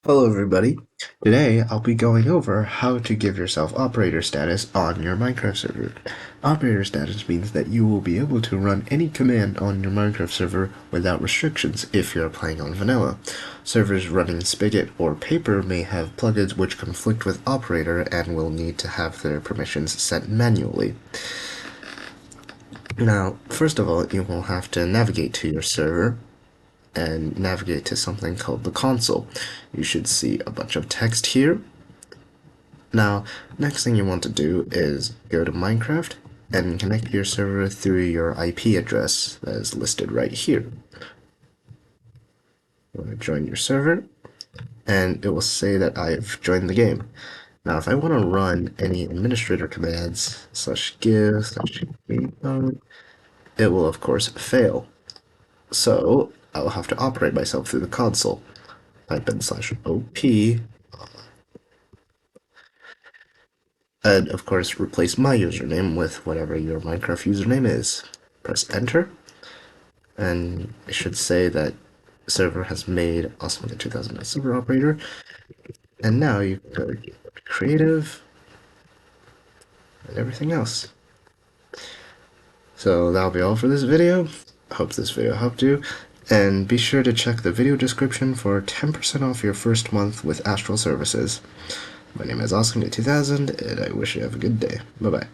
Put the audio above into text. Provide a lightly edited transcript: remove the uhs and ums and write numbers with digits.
Hello everybody. Today I'll be going over how to give yourself operator status on your Minecraft server. Operator status means that you will be able to run any command on your Minecraft server without restrictions if you're playing on vanilla. Servers running Spigot or Paper may have plugins which conflict with operator and will need to have their permissions set manually. Now, first of all, you will have to navigate to your server and navigate to something called the console. You should see a bunch of text here. Now, next thing you want to do is go to Minecraft and connect your server through your IP address that is listed right here. You want to join your server, and it will say that I've joined the game. Now, if I want to run any administrator commands, /give, /game, it will of course fail. So, I will have to operate myself through the console. Type in /op, and of course replace my username with whatever your Minecraft username is. Press enter, and it should say that server has made Awesome 2000 a server operator. And now you can go to creative and everything else. So that'll be all for this video. Hope this video helped you, and be sure to check the video description for 10% off your first month with Astral Services. My name is Awesome 2000, and I wish you have a good day. Bye bye.